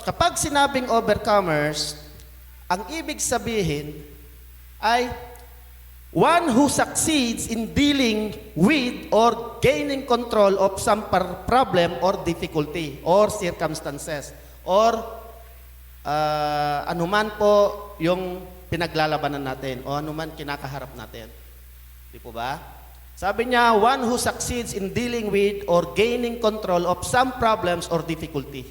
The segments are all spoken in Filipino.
Kapag sinabing overcomers, ang ibig sabihin ay one who succeeds in dealing with or gaining control of some problem or difficulty or circumstances or anuman po yung pinaglalabanan natin o anuman kinakaharap natin. Di po ba? Sabi niya, one who succeeds in dealing with or gaining control of some problems or difficulty.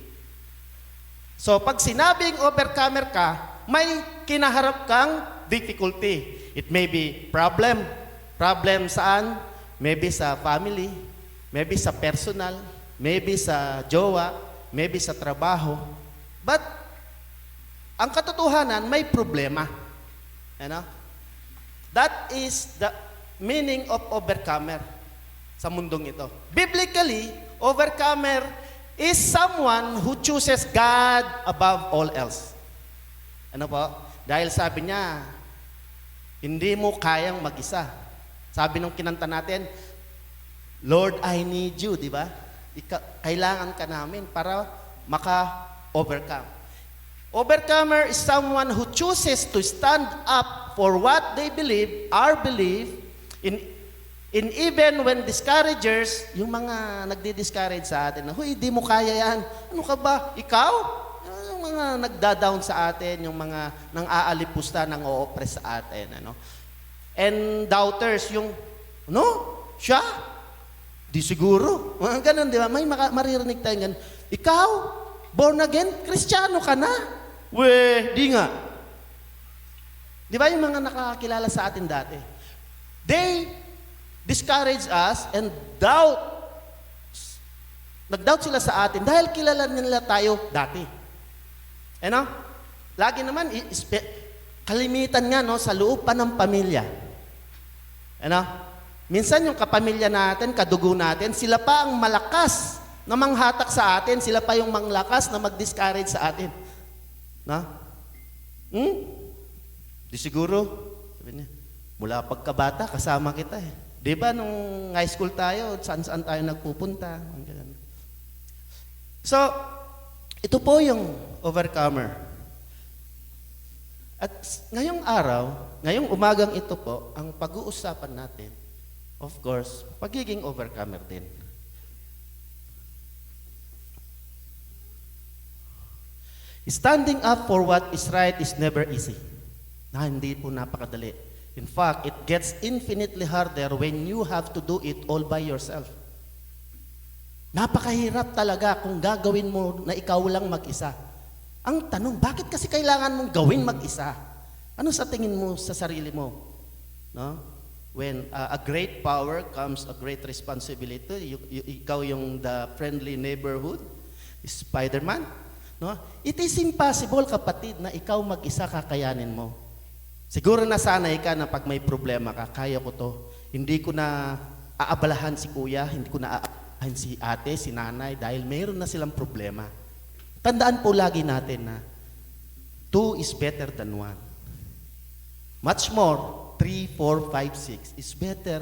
So, pag sinabing overcomer ka, may kinaharap kang difficulty. It may be problem. Problem saan? Maybe sa family, maybe sa personal, maybe sa jowa, maybe sa trabaho. But, ang katotohanan, may problema. Ano? That is the meaning of overcomer sa mundong ito. Biblically, overcomer is someone who chooses God above all else. Ano po? Dahil sabi niya, hindi mo kayang mag-isa. Sabi nung kinanta natin, Lord, I need you, di ba? Kailangan ka namin para maka-overcome. Overcomer is someone who chooses to stand up for what they believe, our belief, in even when discouragers, yung mga nagdi-discourage sa atin, na, huy, di mo kaya yan. Ano ka ba? Ikaw? Yung mga nagda-down sa atin, yung mga nang aalipusta, nang o-oppress sa atin. Ano? And doubters, yung, ano? Siya? Di siguro. Mga ganun, di ba? May maririnig tayo ganun. Ikaw? Born again? Kristiyano ka na? Weh, di nga. Di ba yung mga nakakilala sa atin dati? They discourage us and nag-doubt sila sa atin dahil kilala nila tayo dati. Ano? Lagi naman, kalimitan nga no, sa loob pa ng pamilya. Ano? Minsan yung kapamilya natin, kadugo natin, sila pa ang malakas na manghatak sa atin, sila pa yung manglakas na mag-discourage sa atin. No? Di siguro, sabi niya, mula pagkabata, kasama kita eh. Di ba nung high school tayo, saan-saan tayo nagpupunta? So, ito po yung overcomer. At ngayong araw, ngayong umagang ito po, ang pag-uusapan natin, of course, pagiging overcomer din. Standing up for what is right is never easy. Hindi po napakadali. In fact, it gets infinitely harder when you have to do it all by yourself. Napakahirap talaga kung gagawin mo na ikaw lang mag-isa. Ang tanong, bakit kasi kailangan mong gawin mag-isa? Ano sa tingin mo sa sarili mo? No? When a great power comes a great responsibility, ikaw yung the friendly neighborhood, Spider-Man. No? It is impossible, kapatid, na ikaw mag-isa kakayanin mo. Siguro nasanay ka na pag may problema ka, kaya ko to. Hindi ko na aabalahan si kuya, hindi ko na aabalahan si ate, si nanay, dahil mayroon na silang problema. Tandaan po lagi natin na 2 is better than 1. Much more, 3, 4, 5, 6 is better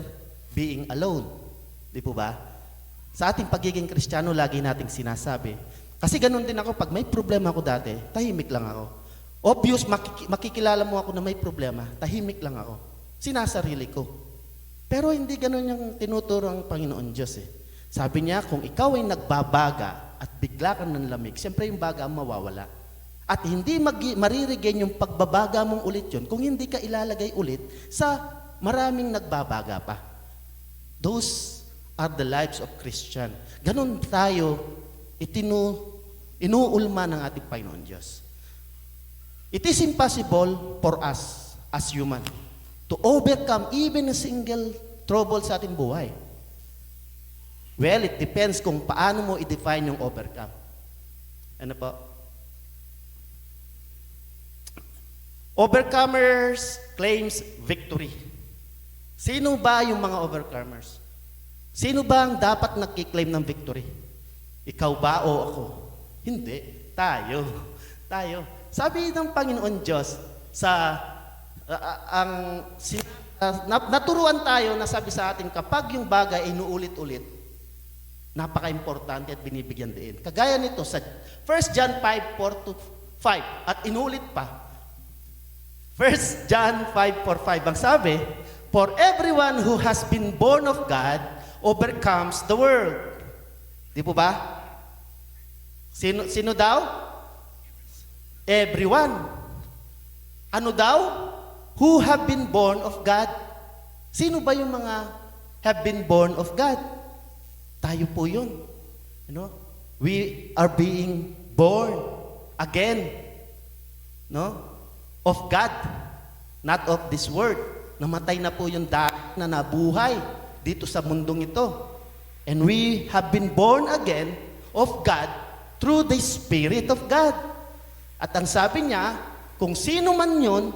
being alone. Di po ba? Sa ating pagiging Kristiyano, lagi nating sinasabi. Kasi ganun din ako, pag may problema ako dati, tahimik lang ako. Obvious, makikilala mo ako na may problema, tahimik lang ako. Sinasarili ko. Pero hindi ganun yung tinuturo ang Panginoon Diyos eh. Sabi niya, kung ikaw ay nagbabaga at bigla ka ng lamig, siyempre yung baga ang mawawala. At hindi maririgyan yung pagbabaga mong ulit yun kung hindi ka ilalagay ulit sa maraming nagbabaga pa. Those are the lives of Christian. Ganun tayo inuulma ng ating Panginoon Diyos. It is impossible for us as human to overcome even a single trouble sa ating buhay. Well, it depends kung paano mo i-define yung overcome. Ano po? Overcomers claims victory. Sino ba yung mga overcomers? Sino ba ang dapat nagkiklaim ng victory? Ikaw ba o ako? Hindi. Tayo. Sabi ng Panginoon Diyos naturuan tayo na sabi sa atin, kapag yung bagay ay inuulit-ulit, Napaka-importante at binibigyan din. Kagaya nito sa 1 John 5:4 to 5 at inulit pa. 1 John 5:4-5 ang sabi, "For everyone who has been born of God overcomes the world." Di po ba? Sino daw? Everyone. Ano daw? Who have been born of God. Sino ba yung mga have been born of God? Tayo po yun. We are being born again. Of God, not of this world. Namatay na po yung dati na nabuhay dito sa mundong ito. And we have been born again of God through the Spirit of God. At ang sabi niya, kung sino man yun,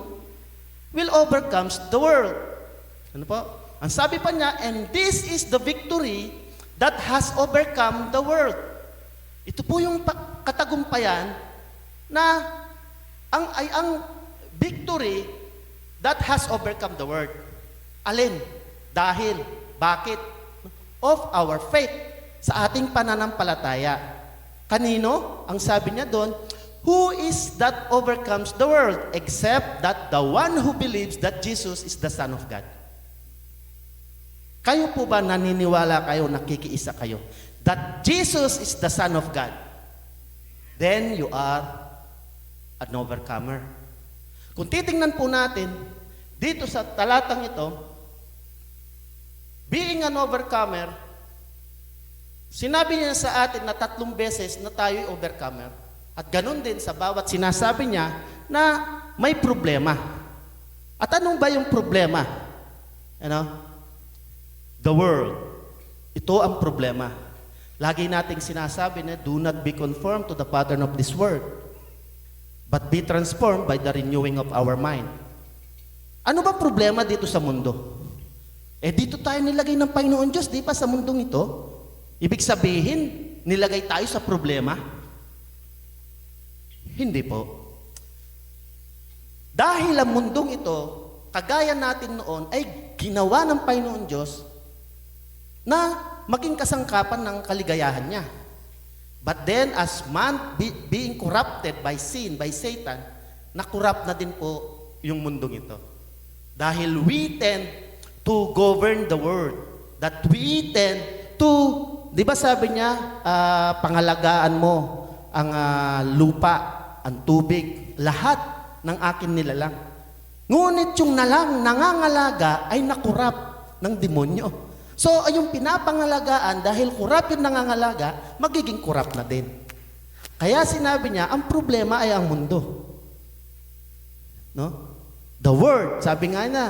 will overcome the world. Ano po? Ang sabi pa niya, and this is the victory that has overcome the world. Ito po yung katagumpayan na ang victory that has overcome the world. Alin? Dahil, bakit? Of our faith, sa ating pananampalataya. Kanino? Ang sabi niya doon, who is that overcomes the world except that the one who believes that Jesus is the Son of God? Kayo po ba naniniwala kayo, nakikiisa kayo, that Jesus is the Son of God? Then you are an overcomer. Kung titingnan po natin, dito sa talatang ito, being an overcomer, sinabi niya sa atin na 3 beses na tayo'y overcomer. At ganun din sa bawat sinasabi niya na may problema. At anong ba yung problema? The world. Ito ang problema. Lagi nating sinasabi na, do not be conformed to the pattern of this world, but be transformed by the renewing of our mind. Ano ba problema dito sa mundo? Dito tayo nilagay ng Panginoon Diyos, di ba, sa mundong ito? Ibig sabihin, nilagay tayo sa problema? Hindi po. Dahil ang mundong ito, kagaya natin noon, ay ginawa ng Panginoon Diyos na maging kasangkapan ng kaligayahan niya. But then, as man being corrupted by sin, by Satan, na-corrupt na din po yung mundong ito. Dahil we tend to govern the world. That we tend to, di ba sabi niya, pangalagaan mo ang lupa, ang tubig, lahat ng akin nilalang. Ngunit yung nangangalaga ay nakurap ng demonyo. So, yung pinapangalagaan, dahil kurap yung nangangalaga, magiging kurap na din. Kaya sinabi niya, ang problema ay ang mundo. The world, sabi nga niya,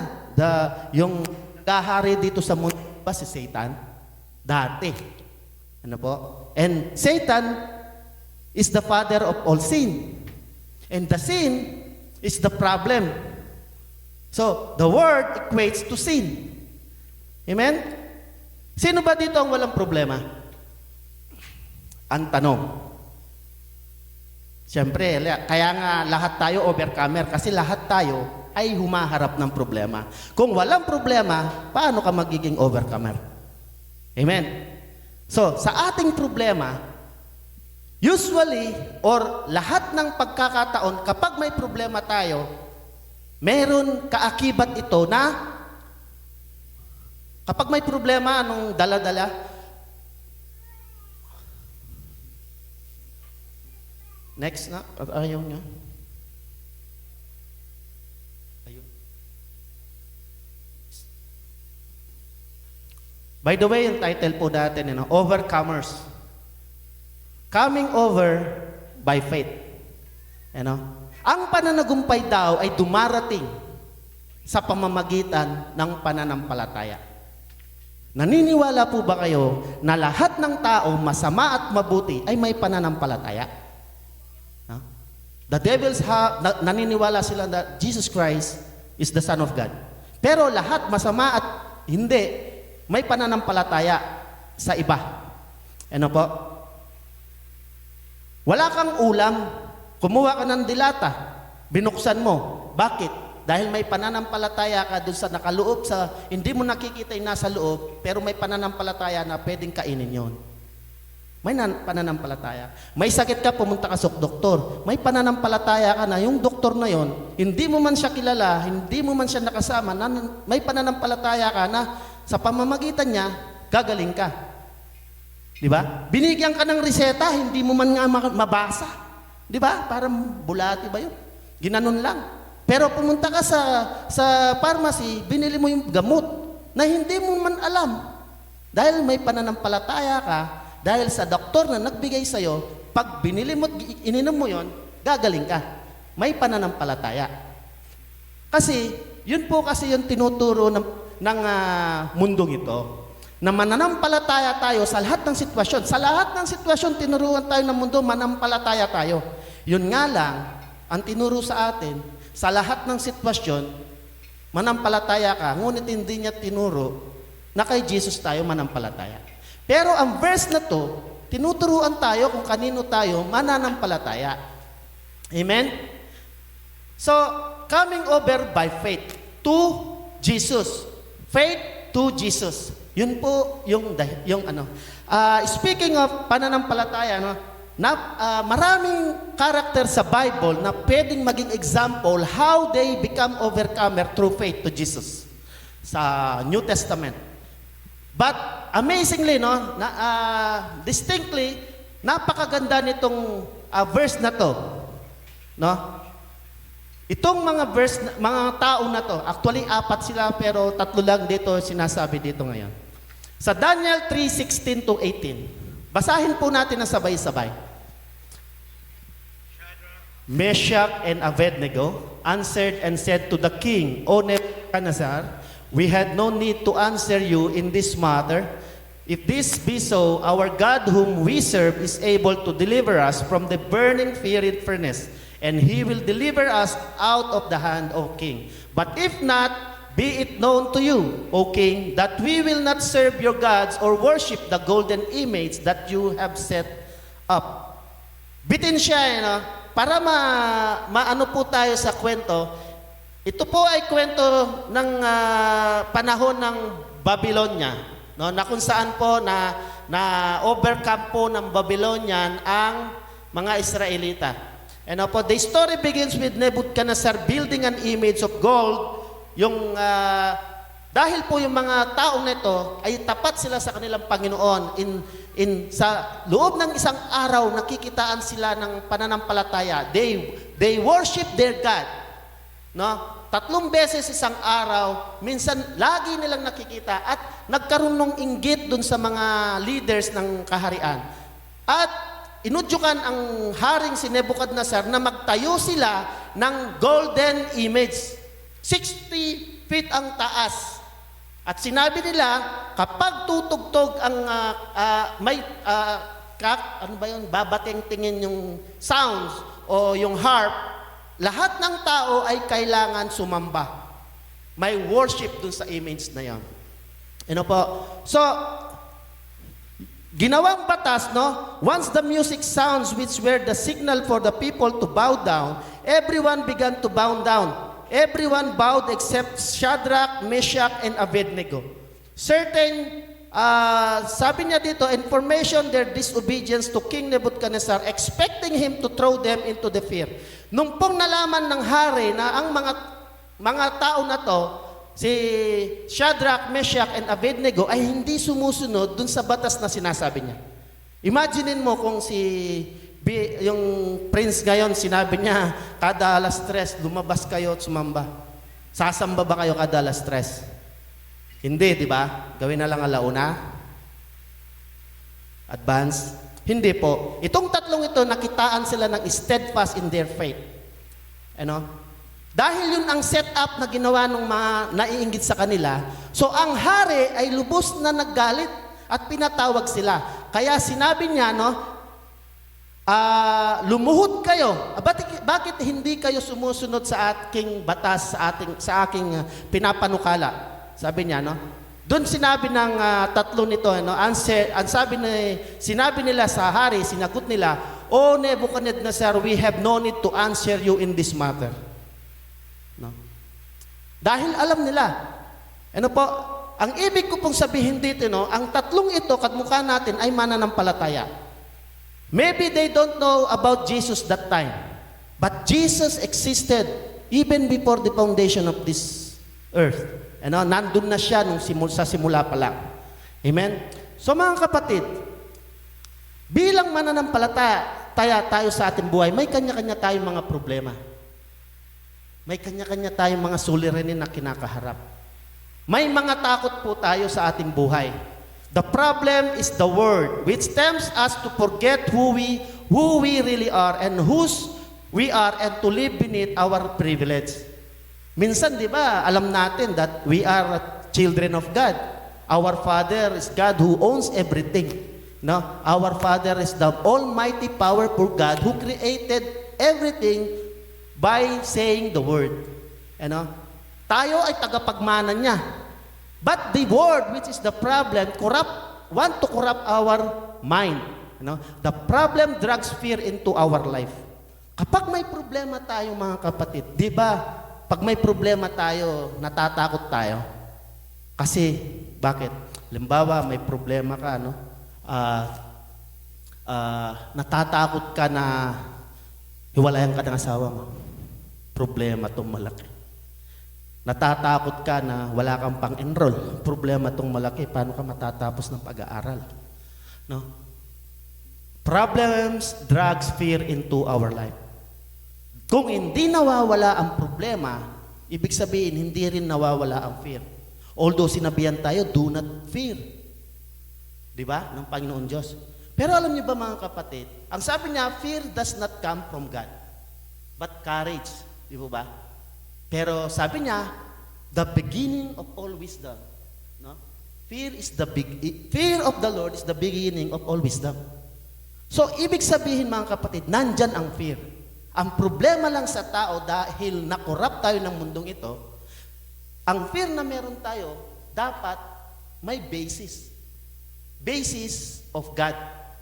yung nagahari dito sa mundo ba si Satan? Dati. Ano po? And Satan is the father of all sin. And the sin is the problem. So, the word equates to sin. Amen? Sino ba dito ang walang problema? Ang tanong. Siyempre, kaya nga lahat tayo overcomer kasi lahat tayo ay humaharap ng problema. Kung walang problema, paano ka magiging overcomer? Amen? So, sa ating problema, usually, or lahat ng pagkakataon, kapag may problema tayo, meron kaakibat ito na kapag may problema, anong dala-dala? Next na. Ayaw niya. Ayun. By the way, yung title po natin, Overcomers. Coming over by faith. Ang pananagumpay daw ay dumarating sa pamamagitan ng pananampalataya. Naniniwala po ba kayo na lahat ng tao, masama at mabuti, ay may pananampalataya? The devils naniniwala sila na Jesus Christ is the Son of God. Pero lahat masama at hindi, may pananampalataya sa iba. Ano po? Wala kang ulam, kumuha ka ng dilata, binuksan mo. Bakit? Dahil may pananampalataya ka dun sa nakaloob sa, hindi mo nakikita yung nasa loob, pero may pananampalataya na pwedeng kainin yon. May pananampalataya. May sakit ka, pumunta ka sa doktor. May pananampalataya ka na yung doktor na yon, hindi mo man siya kilala, hindi mo man siya nakasama, may pananampalataya ka na sa pamamagitan niya, gagaling ka. Di ba? Binigyan ka ng reseta, hindi mo man nga mabasa. Di ba? Parang bulati ba yun? Ginanon lang. Pero pumunta ka sa pharmacy, binili mo yung gamot na hindi mo man alam. Dahil may pananampalataya ka, dahil sa doktor na nagbigay sa'yo, pag binili mo at ininom mo yon, gagaling ka. May pananampalataya. Kasi, yun po kasi yung tinuturo ng mundong ito. Na mananampalataya tayo sa lahat ng sitwasyon. Sa lahat ng sitwasyon, tinuruan tayo ng mundo, manampalataya tayo. Yun nga lang, ang tinuro sa atin, sa lahat ng sitwasyon, manampalataya ka, ngunit hindi niya tinuro na kay Jesus tayo manampalataya. Pero ang verse na to, tinuturuan tayo kung kanino tayo mananampalataya. Amen? So, coming over by faith to Jesus. Faith to Jesus. Yun po yung ano. Speaking of pananampalataya, no, maraming character sa Bible na pwedeng maging example how they become overcomer through faith to Jesus sa New Testament. But amazingly, no, distinctly, napakaganda nitong verse na to. No? Itong mga verse, mga tao na to, actually 4 sila pero 3 lang dito sinasabi dito ngayon. Sa Daniel 3:16 to 18. Basahin po natin na sabay-sabay. Meshach and Abednego answered and said to the king, O Nebuchadnezzar, we had no need to answer you in this matter. If this be so, our God whom we serve is able to deliver us from the burning fiery furnace, and he will deliver us out of the hand of king. But if not, be it known to you, O king, that we will not serve your gods or worship the golden image that you have set up. Bitin siya, para maano po tayo sa kwento. Ito po ay kwento ng panahon ng Babylonia, no? Na kung saan po na overcome po ng Babylonian ang mga Israelita. And po, the story begins with Nebuchadnezzar building an image of gold. Yung dahil po yung mga taong nito ay tapat sila sa kanilang Panginoon, sa loob ng isang araw nakikitaan sila ng pananampalataya. They worship their God. No? 3 beses isang araw, minsan lagi nilang nakikita at nagkaroon ng inggit dun sa mga leaders ng kaharian. At inudyukan ang haring si Nebuchadnezzar na magtayo sila ng golden image. 60 feet ang taas. At sinabi nila, kapag tutugtog ang babating-tingin yung sounds o yung harp, lahat ng tao ay kailangan sumamba. May worship dun sa image na yan. Ano po? So, ginawang batas, no? Once the music sounds, which were the signal for the people to bow down, everyone began to bow down. Everyone bowed except Shadrach, Meshach, and Abednego. Sabi niya dito, information their disobedience to King Nebuchadnezzar, expecting him to throw them into the fire. Nung pong nalaman ng hari na ang mga tao na to, si Shadrach, Meshach, and Abednego ay hindi sumusunod dun sa batas na sinasabi niya. Imaginein mo kung yung prince ngayon, sinabi niya, kada alas 3, lumabas kayo at sumamba. Sasamba ba kayo kada alas 3? Hindi, di ba? Gawin na lang alauna. Advance. Hindi po. Itong 3 ito, nakitaan sila ng steadfast in their faith. Ano? Dahil yun ang setup na ginawa ng mga naiinggit sa kanila, so ang hari ay lubos na naggalit at pinatawag sila. Kaya sinabi niya, lumuhod kayo. Bakit hindi kayo sumusunod sa aking batas, sa aking pinapanukala? Sabi niya, doon sinabi ng 3 nito, sinabi nila sa hari, sinagot nila, O Nebuchadnezzar, we have no need to answer you in this matter. No? Dahil alam nila. Ang ibig ko pong sabihin dito, ang 3 ito, kadmukha natin ay mananampalataya. Maybe they don't know about Jesus that time. But Jesus existed even before the foundation of this earth. Nandun na siya sa simula pa lang. Amen? So mga kapatid, bilang mananampalataya tayo sa ating buhay, may kanya-kanya tayong mga problema. May kanya-kanya tayong mga suliranin na kinakaharap. May mga takot po tayo sa ating buhay. The problem is the world, which tempts us to forget who we really are and whose we are and to live beneath our privilege. Minsan, di ba, alam natin that we are children of God. Our Father is God who owns everything. No? Our Father is the almighty, powerful God who created everything by saying the word. Tayo ay tagapagmana niya. But the word, which is the problem, want to corrupt our mind. The problem drags fear into our life. Kapag may problema tayo mga kapatid, di ba, pag may problema tayo, natatakot tayo. Kasi, bakit? Halimbawa, may problema ka, natatakot ka na hiwalayan ka ng asawa mo. Problema itong malaki. Natatakot ka na wala kang pang-enroll. Problema itong malaki. Paano ka matatapos ng pag-aaral? No? Problems drags fear into our life. Kung hindi nawawala ang problema, ibig sabihin, hindi rin nawawala ang fear. Although sinabihan tayo, do not fear. Di ba? Ng Panginoon Diyos. Pero alam niyo ba mga kapatid, ang sabi niya, fear does not come from God, but courage. Di ba? Pero sabi niya, the beginning of all wisdom. No? Fear of the Lord is the beginning of all wisdom. So, ibig sabihin mga kapatid, nandyan ang fear. Ang problema lang sa tao dahil nakorrupt tayo ng mundong ito, ang fear na meron tayo, dapat may basis. Basis of God,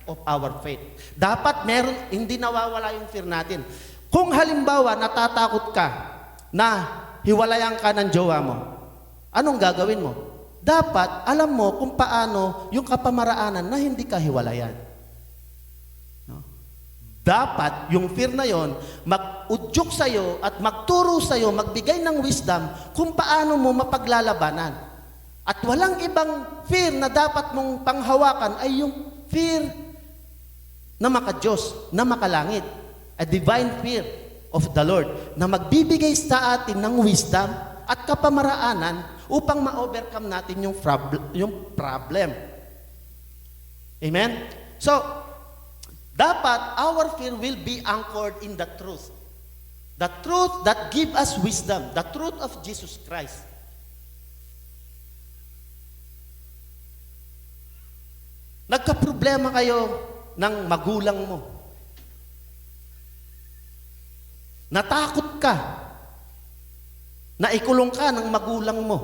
of our faith. Dapat meron, hindi nawawala yung fear natin. Kung halimbawa, natatakot ka na hiwalayan ka ng jowa mo, anong gagawin mo? Dapat alam mo kung paano yung kapamaraanan na hindi ka hiwalayan. No? Dapat yung fear na yon mag-udyok sa'yo at magturo sa'yo, magbigay ng wisdom kung paano mo mapaglalabanan. At walang ibang fear na dapat mong panghawakan ay yung fear na maka-Diyos, na makalangit. A divine fear of the Lord na magbibigay sa atin ng wisdom at kapamaraanan upang ma-overcome natin yung problem. Amen? So, dapat our fear will be anchored in the truth. The truth that give us wisdom. The truth of Jesus Christ. Nagka-problema kayo ng magulang mo. Natakot ka. Naikulong ka ng magulang mo.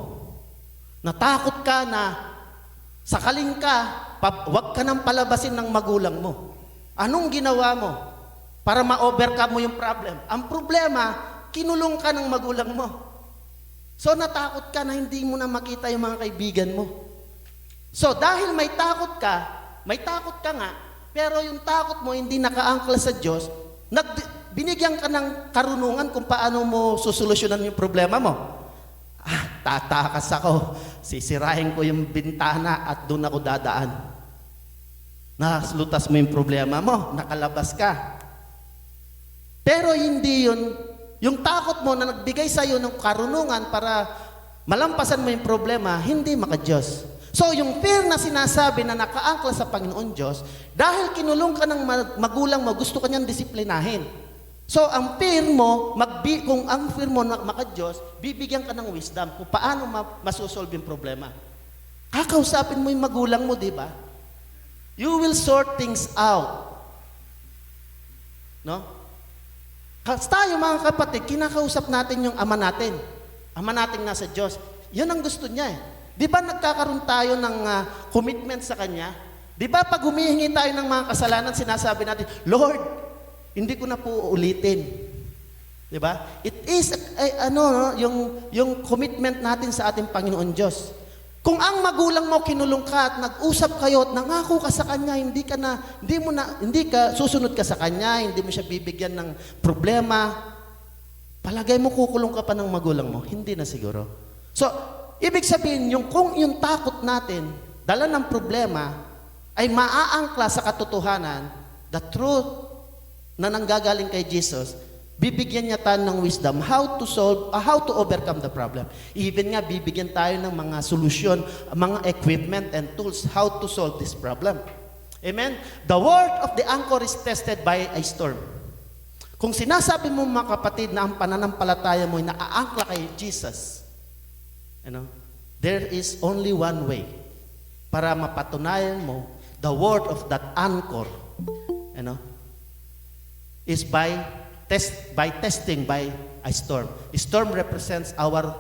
Natakot ka na sakaling ka, wag ka nang palabasin ng magulang mo. Anong ginawa mo para ma-overcome mo yung problem? Ang problema, kinulong ka ng magulang mo. So natakot ka na hindi mo na makita yung mga kaibigan mo. So dahil may takot ka nga, pero yung takot mo hindi nakaangkla sa Diyos, binigyan ka ng karunungan kung paano mo susolusyonan yung problema mo. Tatakas ako, sisirahin ko yung bintana at doon ako dadaan. Naslutas mo yung problema mo, nakalabas ka. Pero hindi yun, yung takot mo na nagbigay sa'yo ng karunungan para malampasan mo yung problema, hindi maka-Diyos. So, yung fear na sinasabi na nakaangkla sa Panginoon Diyos, dahil kinulong ka ng magulang mo, gusto ka niyang disiplinahin. So, ang fear mo, kung ang fear mo na maka-Diyos, bibigyan ka ng wisdom kung paano masusolve yung problema. Kakausapin mo yung magulang mo, di ba? You will sort things out. No? Tayo mga kapatid, kinakausap natin yung ama natin. Ama natin nasa Diyos. Yun ang gusto niya eh. Di ba nagkakaroon tayo ng commitment sa Kanya? Di ba pag humihingi tayo ng mga kasalanan, sinasabi natin, Lord, hindi ko na po ulitin. Di ba? It is yung commitment natin sa ating Panginoon Diyos. Kung ang magulang mo kinulong ka at nag-usap kayo at nangako ka sa kanya, hindi ka susunod ka sa kanya, hindi mo siya bibigyan ng problema, palagay mo kukulong ka pa ng magulang mo? Hindi na siguro. So, ibig sabihin, kung yung takot natin, dala ng problema, ay maaangkla sa katotohanan, the truth na nanggagaling kay Jesus, bibigyan niya tayo ng wisdom how to overcome the problem. Even nga, bibigyan tayo ng mga solusyon, mga equipment and tools how to solve this problem. Amen? The word of the anchor is tested by a storm. Kung sinasabi mo mga kapatid na ang pananampalataya mo ay naaangkla kay Jesus, there is only one way para mapatunayan mo the word of that anchor, is by testing by a storm. A storm represents our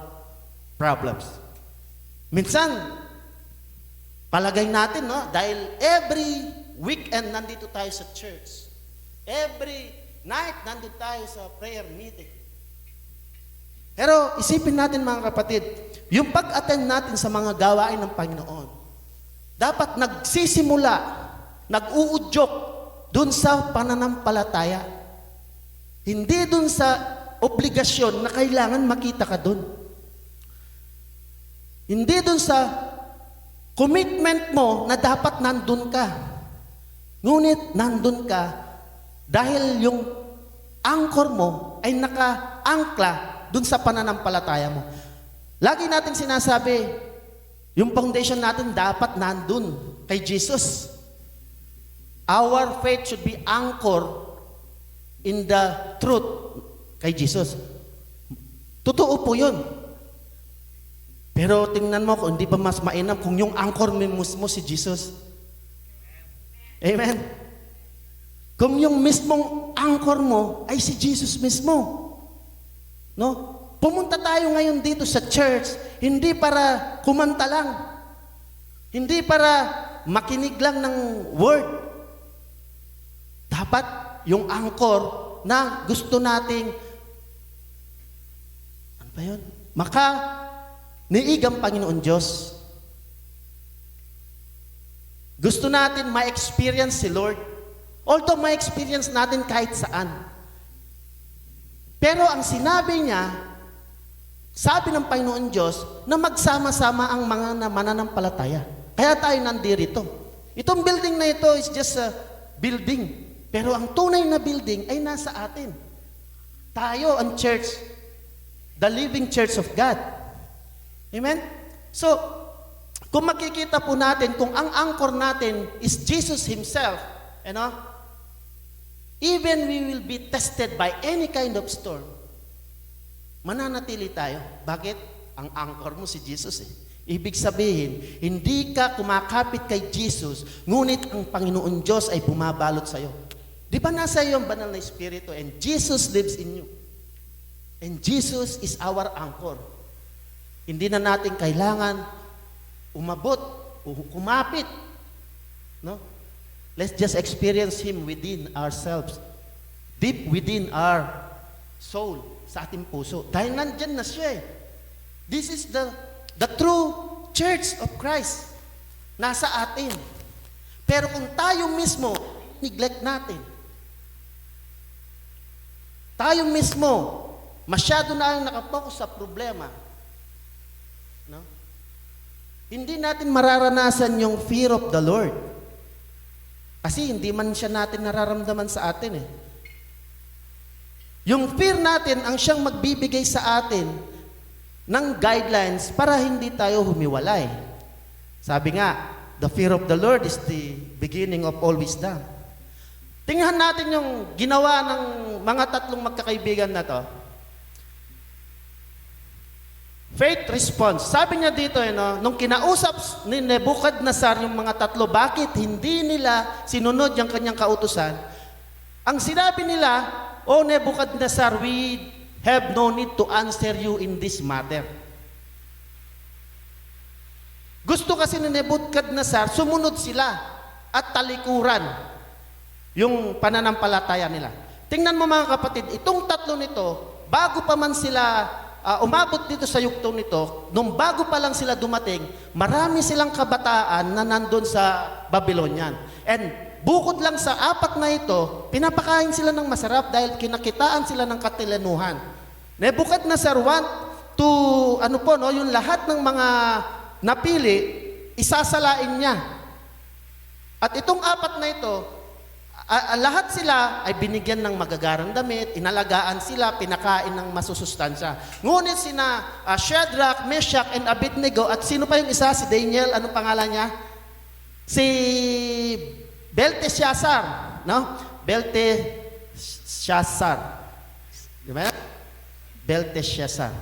problems. Minsan, palagay natin, dahil every weekend nandito tayo sa church. Every night nandito tayo sa prayer meeting. Pero isipin natin mga kapatid, yung pag-attend natin sa mga gawain ng Panginoon, dapat nagsisimula, nag-uudyok dun sa pananampalataya. Hindi dun sa obligasyon na kailangan makita ka dun. Hindi dun sa commitment mo na dapat nandun ka. Ngunit nandun ka dahil yung anchor mo ay nakaangkla dun sa pananampalataya mo. Lagi natin sinasabi, yung foundation natin dapat nandun kay Jesus. Our faith should be anchored in the truth kay Jesus. Totoo po yun. Pero tingnan mo kung hindi pa mas mainam kung yung anchor mo si Jesus. Amen? Kung yung mismong anchor mo ay si Jesus mismo. No? Pumunta tayo ngayon dito sa church, hindi para kumanta lang. Hindi para makinig lang ng word. Dapat yung anchor na gusto nating niigang Panginoon Diyos. Gusto natin ma-experience si Lord. Although ma-experience natin kahit saan. Pero ang sinabi niya, sabi ng Panginoon Diyos, na magsama-sama ang mga mananampalataya. Kaya tayo nandito. Itong building na ito is just a building. Pero ang tunay na building ay nasa atin. Tayo ang church, the living church of God. Amen? So, kung makikita po natin, kung ang anchor natin is Jesus Himself, even we will be tested by any kind of storm, mananatili tayo. Bakit? Ang anchor mo si Jesus . Ibig sabihin, hindi ka kumakapit kay Jesus, ngunit ang Panginoon Diyos ay bumabalot sa'yo. Di ba nasa iyo ang banal na Espiritu and Jesus lives in you? And Jesus is our anchor. Hindi na natin kailangan umabot o kumapit. No? Let's just experience Him within ourselves. Deep within our soul, sa ating puso. Dahil nandyan na siya . This is the true church of Christ. Nasa atin. Pero kung tayo mismo, neglect natin. Tayo mismo, masyado na ang nakapokus sa problema. No? Hindi natin mararanasan yung fear of the Lord. Kasi hindi man siya natin nararamdaman sa atin . Yung fear natin ang siyang magbibigay sa atin ng guidelines para hindi tayo humiwalay. Sabi nga, the fear of the Lord is the beginning of all wisdom. Tingnan natin yung ginawa ng mga tatlong magkakaibigan na to. Faith response. Sabi niya dito, nung kinausap ni Nebuchadnezzar yung mga tatlo, bakit hindi nila sinunod yung kanyang kautusan? Ang sinabi nila, "O Nebuchadnezzar, we have no need to answer you in this matter." Gusto kasi ni Nebuchadnezzar, sumunod sila at talikuran yung pananampalataya nila. Tingnan mo mga kapatid, itong tatlo nito, bago pa man sila umabot dito sa yugto nito, nung bago pa lang sila dumating, marami silang kabataan na nandun sa Babylonian. And bukod lang sa 4 na ito, pinapakain sila ng masarap dahil kinakitaan sila ng katilanuhan. Nebuchadnezzar want to, yung lahat ng mga napili, isasalain niya. At itong 4 na ito, lahat sila ay binigyan ng magagarang damit, inalagaan sila, pinakain ng masusustansya. Ngunit sina Shadrach, Meshach, and Abednego, at sino pa yung isa? Si Daniel, anong pangalan niya? Si Belteshazzar, no? Belteshazzar. Di ba? Belteshazzar.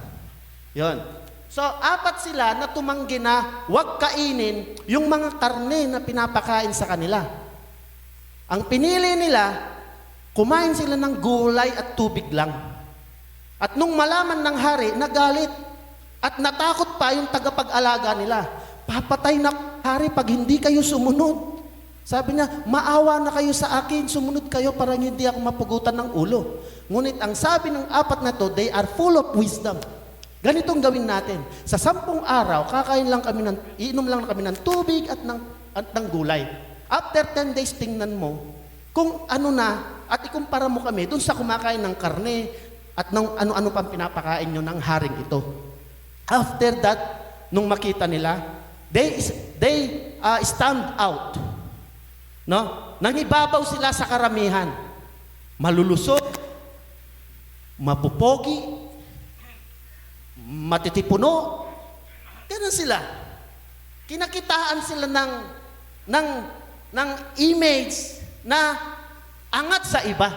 Yon. So, 4 sila na tumanggi na huwag kainin yung mga karne na pinapakain sa kanila. Ang pinili nila, kumain sila ng gulay at tubig lang. At nung malaman ng hari, nagalit. At natakot pa yung tagapag-alaga nila. Papatay na hari pag hindi kayo sumunod. Sabi niya, maawa na kayo sa akin, sumunod kayo para hindi ako mapugutan ng ulo. Ngunit ang sabi ng 4 na to, they are full of wisdom. Ganitong gawin natin. Sa 10 araw, iinom lang kami ng tubig at ng gulay. After 10 days, tingnan mo kung ano na, at ikumpara mo kami dun sa kumakain ng karne at ng ano-ano pang pinapakain nyo ng haring ito. After that, nung makita nila, they stand out. No? Nangibabaw sila sa karamihan. Malulusog, mapupogi, matitipuno. Ganun sila. Kinakitaan sila ng image na angat sa iba.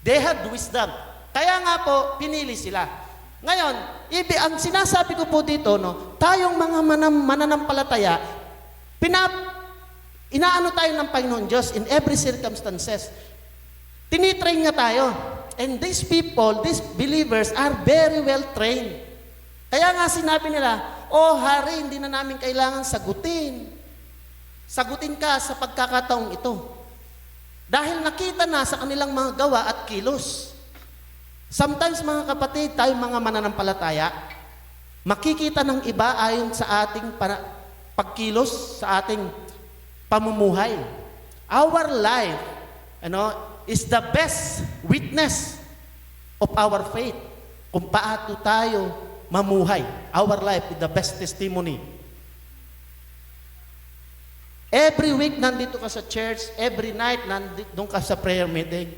They had wisdom. Kaya nga po, pinili sila. Ngayon, ang sinasabi ko po dito, tayong mga mananampalataya, inaano tayo ng Panginoon Diyos in every circumstances. Tinitrain niya tayo. And these people, these believers are very well trained. Kaya nga sinabi nila, hari, hindi na namin kailangan sagutin. Sagutin ka sa pagkakataong ito. Dahil nakita na sa kanilang mga gawa at kilos. Sometimes mga kapatid, tayong mga mananampalataya, makikita ng iba ayon sa ating pagkilos, sa ating pamumuhay. Our life, is the best witness of our faith. Kung paano tayo mamuhay. Our life is the best testimony. Every week, nandito ka sa church. Every night, nandito ka sa prayer meeting.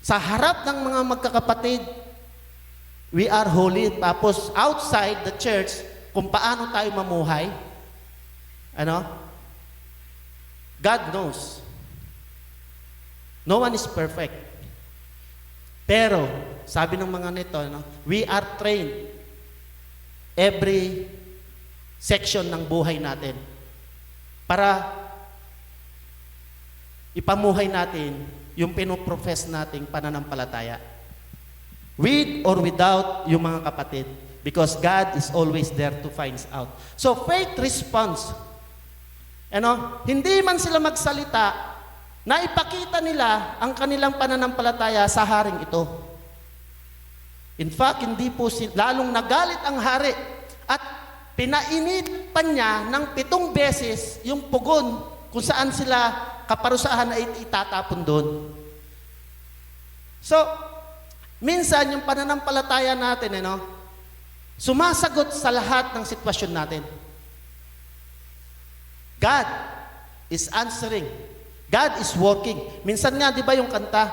Sa harap ng mga magkakapatid, we are holy. Tapos, outside the church, kung paano tayo mamuhay, God knows. No one is perfect. Pero, sabi ng mga nito, we are trained every section ng buhay natin para ipamuhay natin yung pinoprofess nating pananampalataya. With or without yung mga kapatid. Because God is always there to find out. So faith responds. Hindi man sila magsalita, na ipakita nila ang kanilang pananampalataya sa haring ito. In fact, hindi po lalong nagalit ang hari at pinainit pa niya ng 7 beses yung pugon kung saan sila kaparusahan ay itatapon doon. So, minsan yung pananampalataya natin, sumasagot sa lahat ng sitwasyon natin. God is answering. God is working. Minsan nga, di ba yung kanta,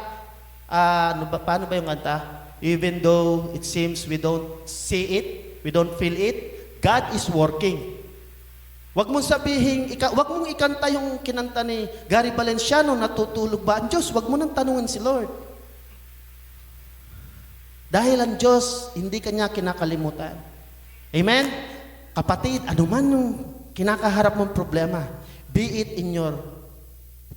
paano ba yung kanta? Even though it seems we don't see it, we don't feel it, God is working. Wag mong sabihin, wag mong ikanta yung kinanta ni Gary Valenciano, natutulog ba ang Diyos? Wag mo nang tanungin si Lord. Dahil ang Diyos, hindi kanya kinakalimutan. Amen? Kapatid, anuman yung kinakaharap mong problema, be it in your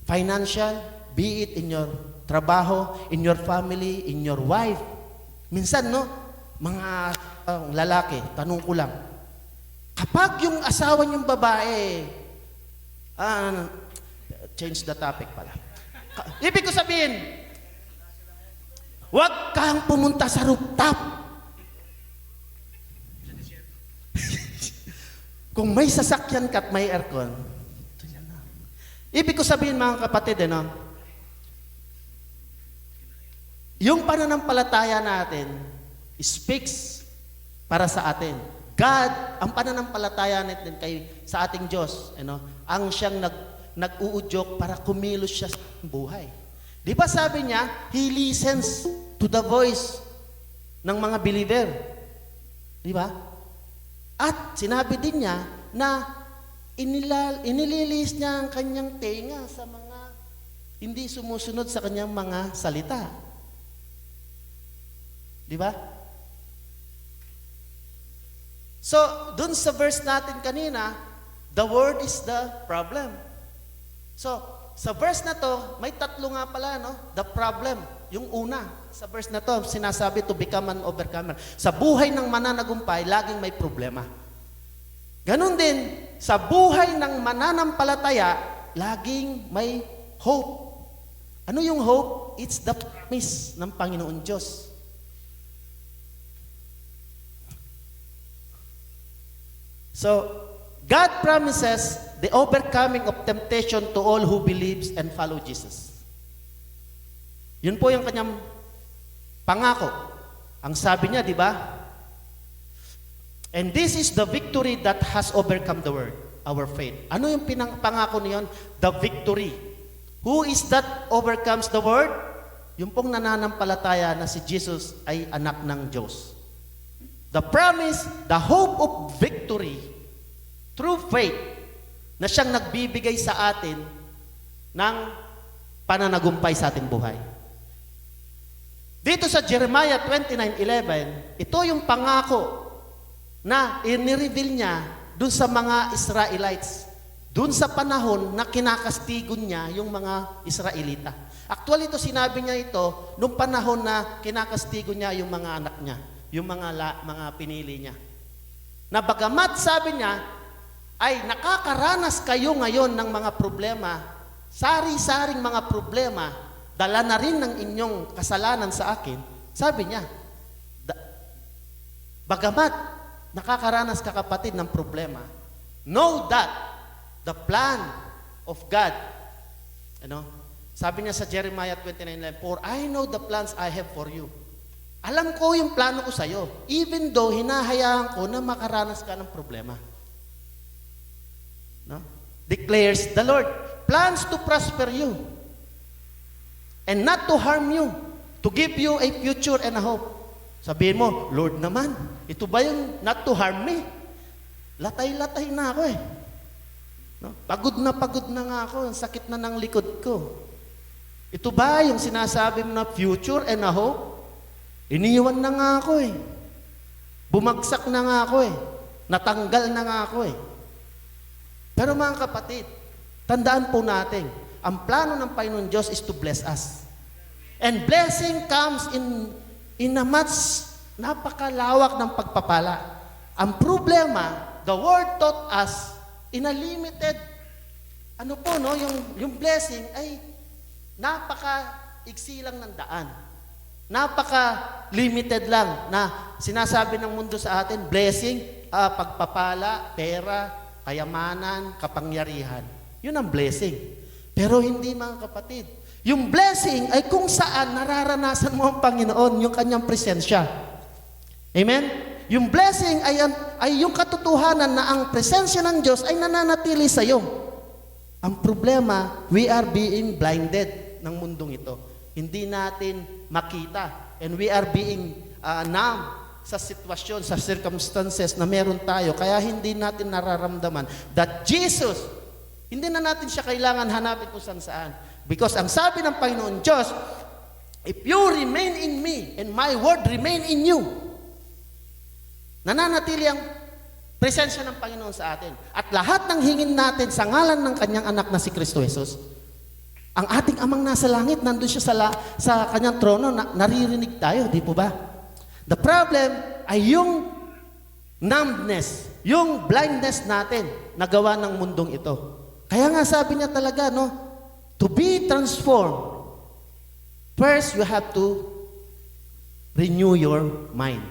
financial, be it in your trabaho, in your family, in your wife. Minsan, mga lalaki, tanong ko lang, kapag yung asawa niyong babae, change the topic pala. Ibig ko sabihin, Huwag kang pumunta sa rooftop. Kung may sasakyan ka at may aircon, ito yan na. Ibig ko sabihin mga kapatid, yung pananampalataya natin speaks para sa atin. God, ang pananampalataya natin sa ating Diyos, ang siyang nag-uudyok para kumilos siya sa buhay. Di ba sabi niya, He listens to the voice ng mga believer. Di ba? At sinabi din niya na inililis niya ang kanyang tenga sa mga hindi sumusunod sa kanyang mga salita. Di ba? So, dun sa verse natin kanina, the word is the problem. So, sa verse na to, may tatlo nga pala, the problem. Yung una, sa verse na to, sinasabi to become an overcomer. Sa buhay ng mananagumpay, laging may problema. Ganon din, sa buhay ng mananampalataya, laging may hope. Ano yung hope? It's the promise ng Panginoon Diyos. So, God promises the overcoming of temptation to all who believes and follow Jesus. Yun po yung kanyang pangako. Ang sabi niya, di ba? And this is the victory that has overcome the world, our faith. Ano yung pangako niyon? The victory. Who is that overcomes the world? Yung pong nananampalataya na si Jesus ay anak ng Diyos. The promise, the hope of victory through faith na siyang nagbibigay sa atin ng pananagumpay sa ating buhay. Dito sa Jeremiah 29:11, ito yung pangako na inireveal niya dun sa mga Israelites, dun sa panahon na kinakastigon niya yung mga Israelita. Actually, ito sinabi niya ito nung panahon na kinakastigon niya yung mga anak niya, yung mga pinili niya. Na bagamat sabi niya, ay nakakaranas kayo ngayon ng mga problema, sari-saring mga problema, dala na rin ng inyong kasalanan sa akin, sabi niya, bagamat nakakaranas ka kapatid ng problema, know that the plan of God, sabi niya sa Jeremiah 29:11, for I know the plans I have for you. Alam ko yung plano ko sa'yo, even though hinahayaan ko na makaranas ka ng problema. No? Declares the Lord, plans to prosper you and not to harm you, to give you a future and a hope. Sabihin mo, Lord naman, ito ba yung not to harm me? Latay-latay na ako No? Pagod na nga ako, ang sakit na ng likod ko. Ito ba yung sinasabi mo na future and a hope? Iniwan na nga ako Bumagsak na nga ako Natanggal na nga ako Pero mga kapatid, tandaan po natin, ang plano ng Panginoon Diyos is to bless us. And blessing comes in a much napakalawak ng pagpapala. Ang problema, the Word taught us in a limited, yung blessing ay napaka-iksi lang ng daan. Napaka-limited lang na sinasabi ng mundo sa atin, blessing, pagpapala, pera, kayamanan, kapangyarihan. Yun ang blessing. Pero hindi mga kapatid. Yung blessing ay kung saan nararanasan mo ang Panginoon, yung kanyang presensya. Amen? Yung blessing ay yung katotohanan na ang presensya ng Diyos ay nananatili sa iyo. Ang problema, we are being blinded ng mundong ito. Hindi natin makita. And we are being numb sa sitwasyon, sa circumstances na meron tayo. Kaya hindi natin nararamdaman that Jesus, hindi na natin siya kailangan hanapin kung saan. Because ang sabi ng Panginoon Diyos, if you remain in me and my word remain in you, nananatili ang presensya ng Panginoon sa atin. At lahat ng hingin natin sa ngalan ng kanyang anak na si Kristo Jesus, ang ating amang nasa langit, nandun siya sa kanyang trono, naririnig tayo, di po ba? The problem ay yung numbness, yung blindness natin na gawa ng mundong ito. Kaya nga sabi niya talaga, to be transformed, first you have to renew your mind.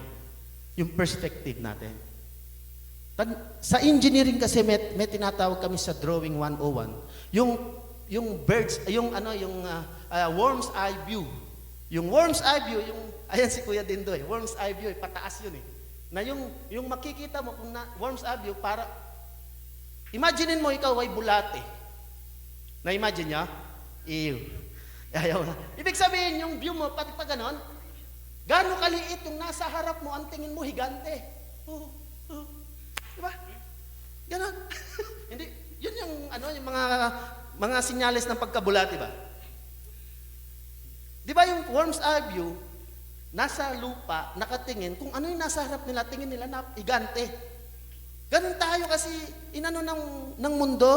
Yung perspective natin. Sa engineering kasi may tinatawag kami sa drawing 101. Yung birds, worm's eye view. Yung worm's eye view, ayan si Kuya Dindo worm's eye view, pataas yun Na yung makikita mo kung worm's eye view, para, imaginein mo ikaw ay bulate. Na-imagine niya? Ew. Ayaw na. Ibig sabihin, yung view mo, pati pa ganon, gaano kaliit yung nasa harap mo, ang tingin mo, higante. Diba? Ganon. Hindi, yun yung mga sinyalis ng pagkabulati ba? Di ba yung worm's eye view, nasa lupa, nakatingin, kung ano yung nasa harap nila, tingin nila na igante. Ganun tayo kasi, ng mundo,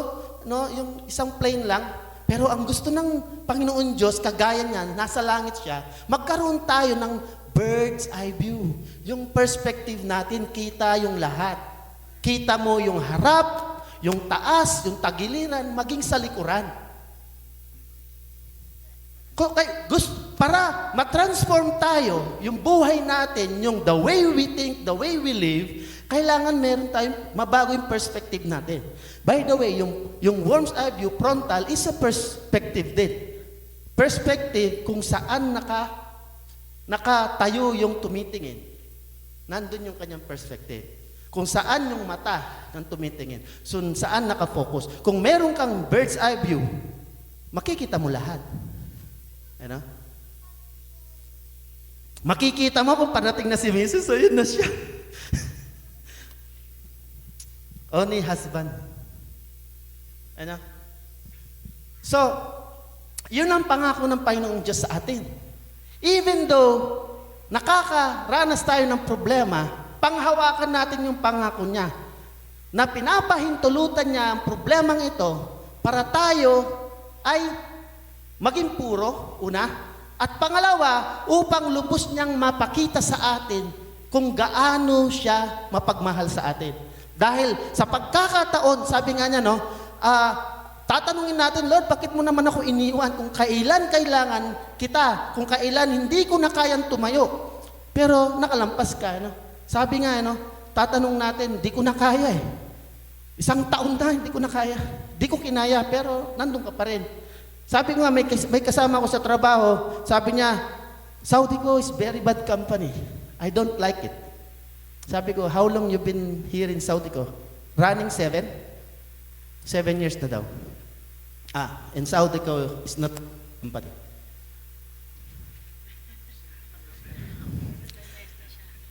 no, yung isang plane lang, pero ang gusto ng Panginoon Diyos, kagaya niyan, nasa langit siya, magkaroon tayo ng bird's eye view. Yung perspective natin, kita yung lahat. Kita mo yung harap, yung taas, yung tagiliran, maging sa likuran. Para matransform tayo, yung buhay natin, yung the way we think, the way we live, kailangan meron tayong mabago yung perspective natin. By the way, yung worm's eye view, frontal, is a perspective din. Perspective kung saan nakatayo yung tumitingin. Nandun yung kanyang perspective. Kung saan yung mata ng tumitingin. Saan nakafocus. Kung meron kang bird's eye view, makikita mo lahat. Ano? Makikita mo kung parating na si Mrs., ayun na siya. Only husband. Ano? So, yun ang pangako ng Panginoong Diyos sa atin. Even though nakakaranas tayo ng problema, panghawakan natin yung pangako niya na pinapahintulutan niya ang problemang ito para tayo ay maging puro, una, at pangalawa, upang lubos niyang mapakita sa atin kung gaano siya mapagmahal sa atin. Dahil sa pagkakataon, sabi nga niya, tatanungin natin, Lord, bakit mo naman ako iniwan kung kailan kailangan kita, kung kailan hindi ko na kayang tumayo. Pero nakalampas ka, Sabi nga, tatanong natin, di ko na kaya eh. Isang taon na, hindi ko na kaya. Di ko kinaya, pero nandun ka pa rin. Sabi ko nga, may kasama ko sa trabaho, sabi niya, Saudico is very bad company. I don't like it. Sabi ko, how long you been here in Saudico? Running 7? 7 years na daw. In Saudico is not company.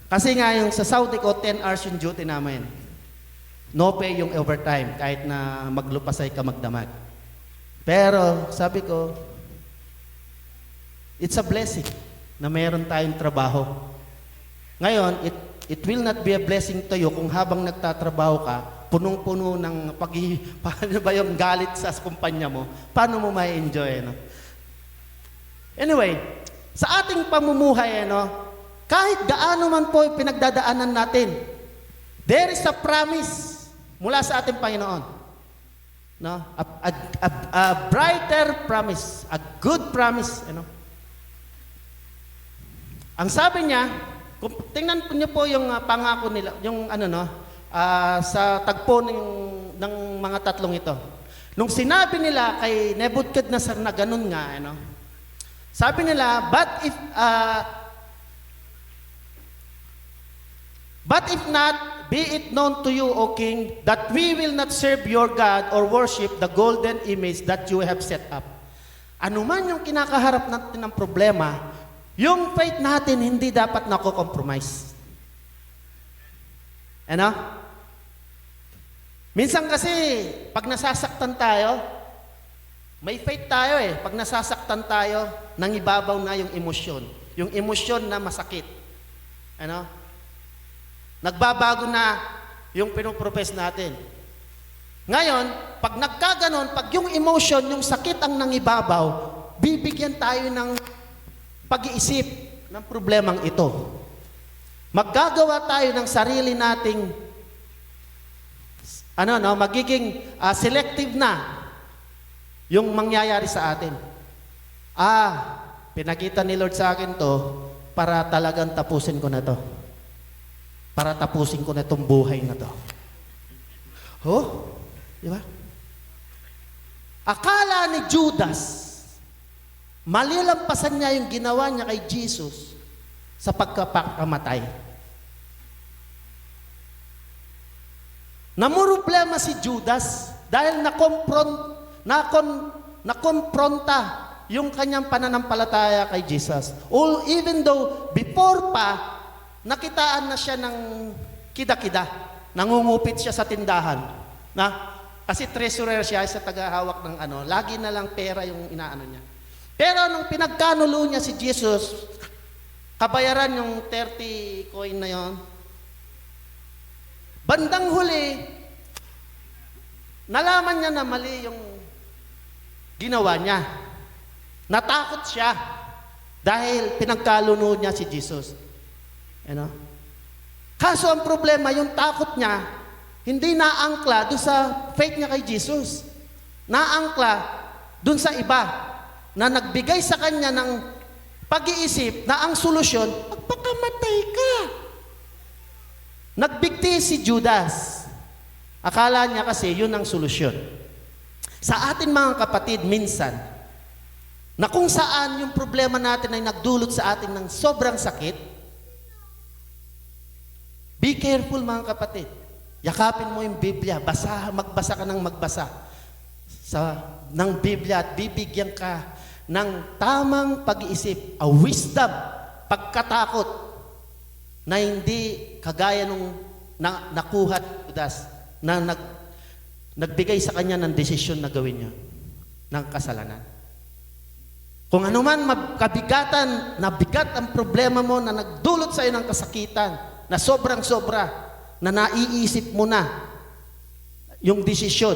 Kasi nga yung sa Saudico, 10 hours yung duty namin. No pay yung overtime, kahit na maglupasay ka magdamag. Pero, sabi ko, it's a blessing na mayroon tayong trabaho. Ngayon, it will not be a blessing to you kung habang nagtatrabaho ka, punong-puno ng paano ba yung galit sa kumpanya mo, paano mo ma-enjoy, Anyway, sa ating pamumuhay, kahit gaano man po pinagdadaanan natin, there is a promise mula sa ating Panginoon. A brighter promise, a good promise, Ang sabi niya, tingnan niyo po yung pangako nila, yung sa tagpo ng mga tatlong ito. Nung sinabi nila kay Nebuchadnezzar na ganun nga, sabi nila, but if not, be it known to you, O King, that we will not serve your God or worship the golden image that you have set up. Ano man yung kinakaharap natin ng problema, yung faith natin hindi dapat nako-compromise. Minsan kasi, pag nasasaktan tayo, may faith tayo pag nasasaktan tayo, nangibabaw na yung emosyon. Yung emosyon na masakit. Nagbabago na yung pinopropess natin. Ngayon, pag nagkaganon, pag yung emotion, yung sakit ang nangibabaw, bibigyan tayo ng pag-iisip ng problemang ito. Maggagawa tayo ng sarili nating magiging selective na yung mangyayari sa atin. Pinakita ni Lord sa akin to, para talagang tapusin ko na to. Para tapusin ko na itong buhay na to. Oh, di ba? Akala ni Judas, malilampasan niya yung ginawa niya kay Jesus sa pagkapakamatay. Namumroblema si Judas dahil nakonfronta yung kanyang pananampalataya kay Jesus. Even though before pa, nakitaan na siya ng kida-kida. Nangungupit siya sa tindahan. Kasi treasurer siya sa tagahawak ng lagi na lang pera yung inaano niya. Pero nung pinagkanulo niya si Jesus, kabayaran yung 30 coin na yon. Bandang huli, nalaman niya na mali yung ginawa niya. Natakot siya dahil pinagkaluno niya si Jesus. Kaso ang problema, yung takot niya, hindi naangkla doon sa faith niya kay Jesus. Naangkla doon sa iba na nagbigay sa kanya ng pag-iisip na ang solusyon, magpakamatay ka. Nagbigti si Judas. Akala niya kasi yun ang solusyon. Sa atin mga kapatid, minsan, na kung saan yung problema natin ay nagdulot sa atin ng sobrang sakit, be careful mga kapatid. Yakapin mo yung Biblia, magbasa ka ng magbasa ng Biblia at bibigyan ka ng tamang pag-iisip, a wisdom, pagkatakot na hindi kagaya nung nakuha ni Judas na nagbigay sa kanya ng desisyon na gawin niya ng kasalanan. Kung ano man kabigatan, nabigat ang problema mo na nagdulot sa iyo ng kasakitan, na sobrang-sobra, na naiisip mo na yung desisyon,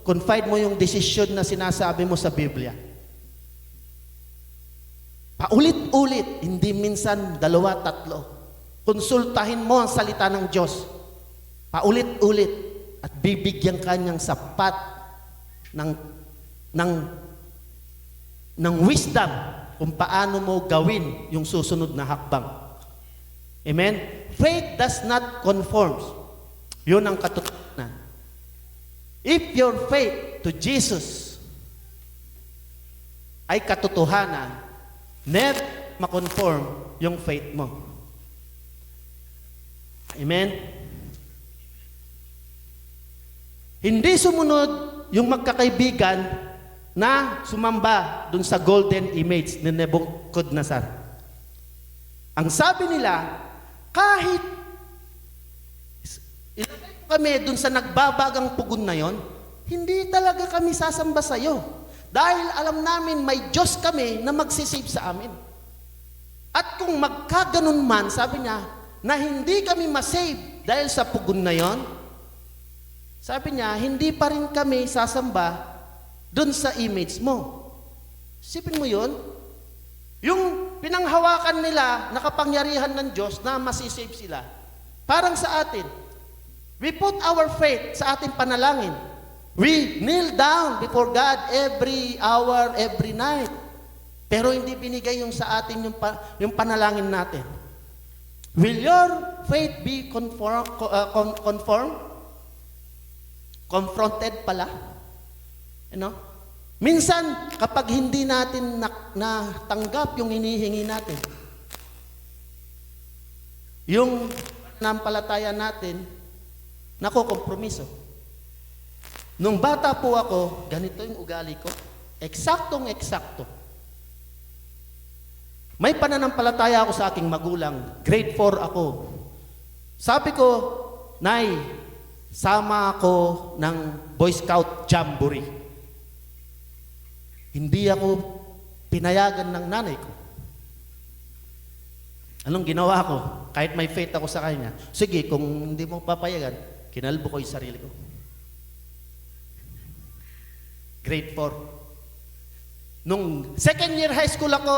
confide mo yung desisyon na sinasabi mo sa Biblia. Paulit-ulit, hindi minsan 2, 3. Konsultahin mo ang salita ng Diyos. Paulit-ulit at bibigyan ka niyang sapat ng wisdom kung paano mo gawin yung susunod na hakbang. Amen? Faith does not conform. Yun ang katotohanan. If your faith to Jesus ay katotohanan, never makonform yung faith mo. Amen? Hindi sumunod yung magkakaibigan na sumamba dun sa golden image ni Nebuchadnezzar. Ang sabi nila, kahit ilagay kami dun sa nagbabagang pugon na yon, hindi talaga kami sasamba sa iyo. Dahil alam namin may Diyos kami na magsisave sa amin. At kung magkaganon man, sabi niya, na hindi kami masave dahil sa pugon na yon, sabi niya, hindi pa rin kami sasamba dun sa image mo. Sipin mo yun? Yung pinanghawakan nila na kapangyarihan ng Diyos na masisave sila. Parang sa atin. We put our faith sa ating panalangin. We kneel down before God every hour, every night. Pero hindi binigay yung sa atin yung panalangin natin. Will your faith be confronted pala? Minsan, kapag hindi natin natanggap yung hinihingi natin, yung nampalataya natin, nakokompromiso. Nung bata po ako, ganito yung ugali ko, eksaktong-eksakto. May pananampalataya ako sa aking magulang, grade 4 ako. Sabi ko, Nay, sama ako ng Boy Scout Jamboree. Hindi ako pinayagan ng nanay ko. Anong ginawa ko? Kahit may faith ako sa kanya, sige, kung hindi mo papayagan, kinalbo ko yung sarili ko. Grade 4. Nung second year high school ako,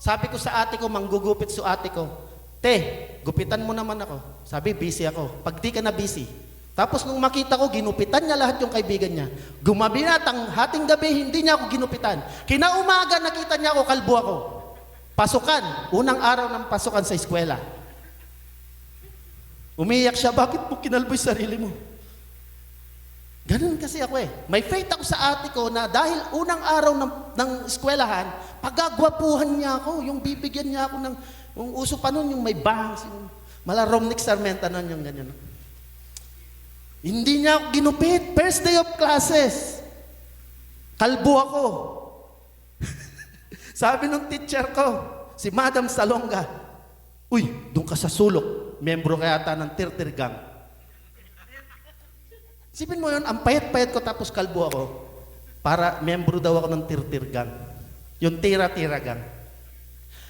sabi ko sa ate ko, manggugupit sa ate ko, Te, gupitan mo naman ako. Sabi, busy ako. Pag di ka na busy. Tapos nung makita ko, ginupitan niya lahat yung kaibigan niya. Gumabi na, hating gabi, hindi niya ako ginupitan. Kinaumaga, nakita niya ako, kalbo ako. Pasukan, unang araw ng pasukan sa eskwela. Umiyak siya, bakit mo kinalbo yung sarili mo? Ganun kasi ako eh. May faith ako sa ate ko na dahil unang araw ng eskwelahan, pagagwapuhan niya ako, yung bibigyan niya ako ng, yung uso pa nun, yung may bangs, yung malaromnik sarmenta nun, yung ganyan. Hindi niya ako ginupit. First day of classes. Kalbo ako. Sabi ng teacher ko, si Madam Salonga, uy, doon ka sa sulok. Membro kaya ata ng Tirtir Gang. Sipin mo yun, ang payat-payat ko tapos kalbo ako. Para membro daw ako ng Tirtir Gang. Yung Tira-Tira Gang.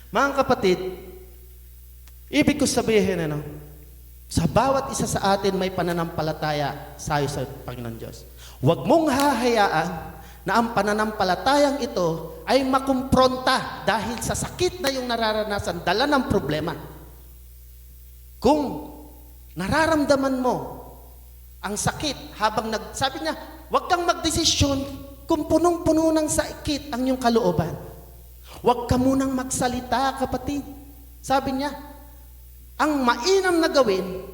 Mga kapatid, ibig ko sabihin, sa bawat isa sa atin may pananampalataya sa Panginoon Diyos. Huwag mong hahayaan na ang pananampalatayang ito ay makumpronta dahil sa sakit na yung nararanasan, dala ng problema. Kung nararamdaman mo ang sakit habang sabi niya, huwag kang magdesisyon kung punong-puno ng sakit ang iyong kalooban. Huwag ka munang magsalita, kapatid. Sabi niya, ang mainam na gawin,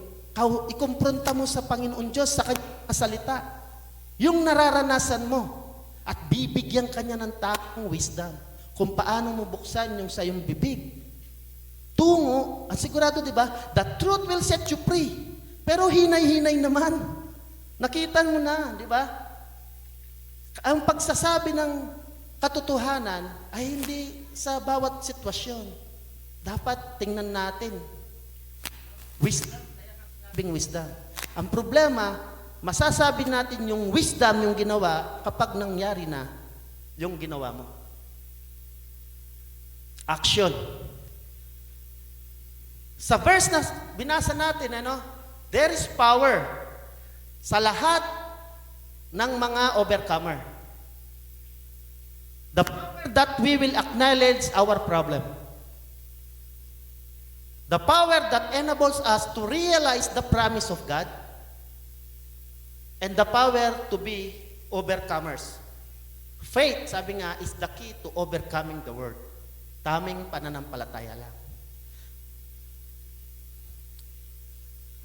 ikumpronta mo sa Panginoon Diyos sa kanyang salita. Yung nararanasan mo. At bibigyan kanya ng takong wisdom kung paano mo buksan yung sa iyong bibig. Tungo, at sigurado, di ba? The truth will set you free. Pero hinay-hinay naman. Nakita mo na, di ba? Ang pagsasabi ng katotohanan ay hindi sa bawat sitwasyon. Dapat tingnan natin. Wisdom, sabing wisdom. Ang problema, masasabi natin yung wisdom yung ginawa kapag nangyari na yung ginawa mo. Action. Sa verse na binasa natin, there is power sa lahat ng mga overcomer. The power that we will acknowledge our problem. The power that enables us to realize the promise of God. And the power to be overcomers. Faith, sabi nga, is the key to overcoming the world. Taming pananampalataya lang.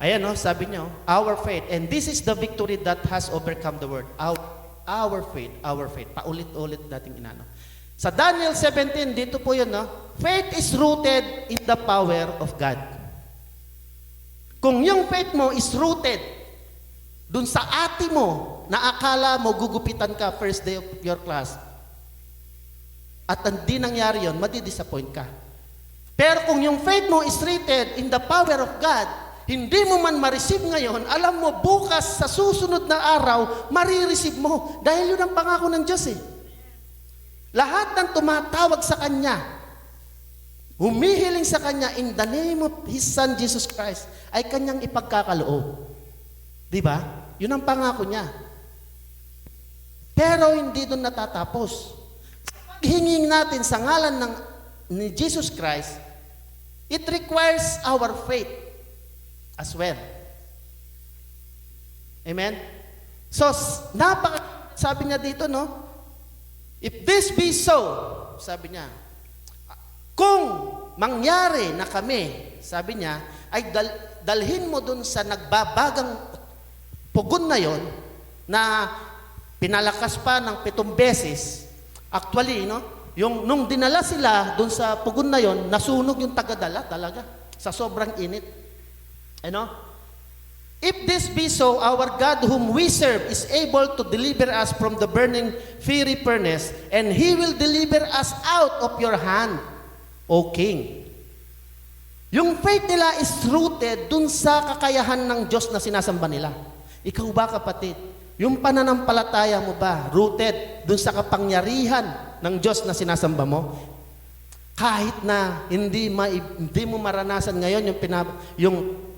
Ayan, sabi niya, our faith. And this is the victory that has overcome the world. Our faith, our faith. Paulit-ulit natin inano. Sa Daniel 17, dito po yun, faith is rooted in the power of God. Kung yung faith mo is rooted dun sa ate mo, na akala mo gugupitan ka first day of your class, at hindi nangyari yun, madidisappoint ka. Pero kung yung faith mo is rooted in the power of God, hindi mo man ma-receive ngayon, alam mo, bukas sa susunod na araw, marireceive mo. Dahil yun ang pangako ng Diyos eh. Lahat ng tumatawag sa Kanya, humihiling sa Kanya in the name of His Son Jesus Christ, ay Kanyang ipagkakaloob. Di ba? Yun ang pangako niya. Pero hindi doon natatapos. Sa paghinging natin sa ngalan ni Jesus Christ, it requires our faith as well. Amen? So, sabi niya dito, if this be so, sabi niya, kung mangyari na kami, sabi niya, ay dalhin mo dun sa nagbabagang pugon na yon na pinalakas pa ng 7 beses. Actually, nung dinala sila dun sa pugon na yon, nasunog yung tagadala talaga sa sobrang init. If this be so, our God whom we serve is able to deliver us from the burning fiery furnace, and He will deliver us out of your hand, O King. Yung faith nila is rooted dun sa kakayahan ng Diyos na sinasamba nila. Ikaw ba, kapatid? Yung pananampalataya mo ba rooted dun sa kapangyarihan ng Diyos na sinasamba mo? Kahit na hindi mo maranasan ngayon yung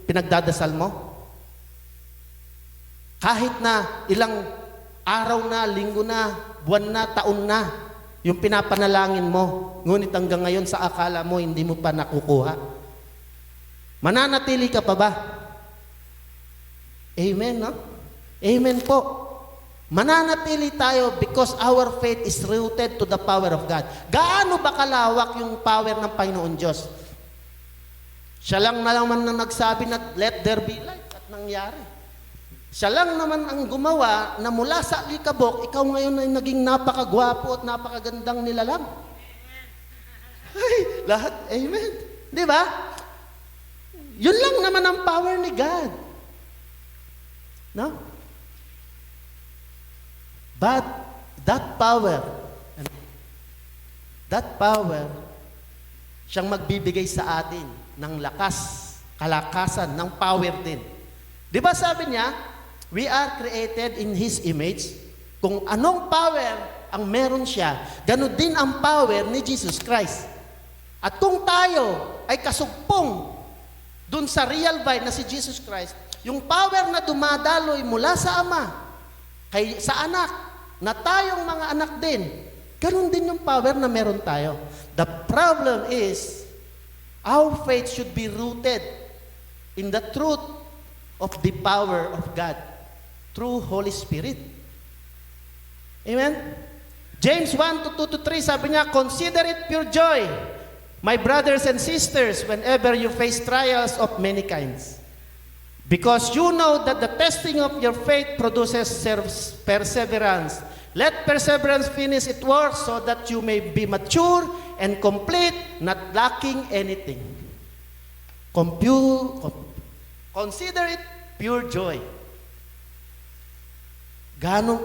pinagdadasal mo? Kahit na ilang araw na, linggo na, buwan na, taon na, yung pinapanalangin mo, ngunit hanggang ngayon sa akala mo, hindi mo pa nakukuha. Mananatili ka pa ba? Amen, no? Amen po. Mananatili tayo because our faith is rooted to the power of God. Gaano ba kalawak yung power ng Panginoon Diyos? Siya lang naman na nagsabi na let there be light at nangyari. Siya lang naman ang gumawa na mula sa likabok, ikaw ngayon ay naging napakagwapo at napakagandang nilalang. Ay, lahat, amen. Di ba? Yun lang naman ang power ni God. No? But that power, siyang magbibigay sa atin ng lakas, kalakasan, ng power din. Di ba sabi niya, we are created in His image. Kung anong power ang meron siya, ganun din ang power ni Jesus Christ. At kung tayo ay kasugpong dun sa real vine na si Jesus Christ, yung power na dumadaloy mula sa Ama, sa anak, na tayong mga anak din, ganun din yung power na meron tayo. The problem is, our faith should be rooted in the truth of the power of God through Holy Spirit. Amen? James 1:2-3, sabi niya, consider it pure joy, my brothers and sisters, whenever you face trials of many kinds. Because you know that the testing of your faith produces perseverance. Let perseverance finish its work so that you may be mature and complete, not lacking anything. Consider it pure joy.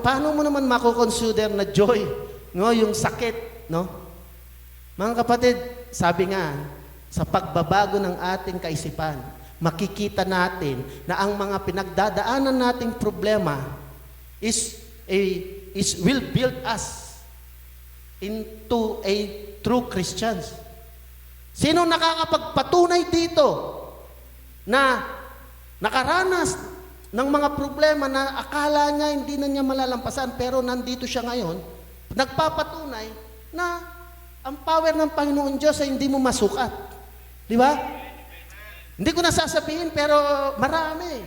Paano mo naman mako-consider na joy? No, yung sakit, no? Mga kapatid, sabi nga, sa pagbabago ng ating kaisipan, makikita natin na ang mga pinagdadaanan nating problema will build us into a true Christians. Sino nakakapagpatunay dito na nakaranas ng mga problema na akala niya hindi na niya malalampasan pero nandito siya ngayon, nagpapatunay na ang power ng Panginoon Diyos ay hindi mo masukat. Di ba? Hindi ko nasasabihin, pero marami.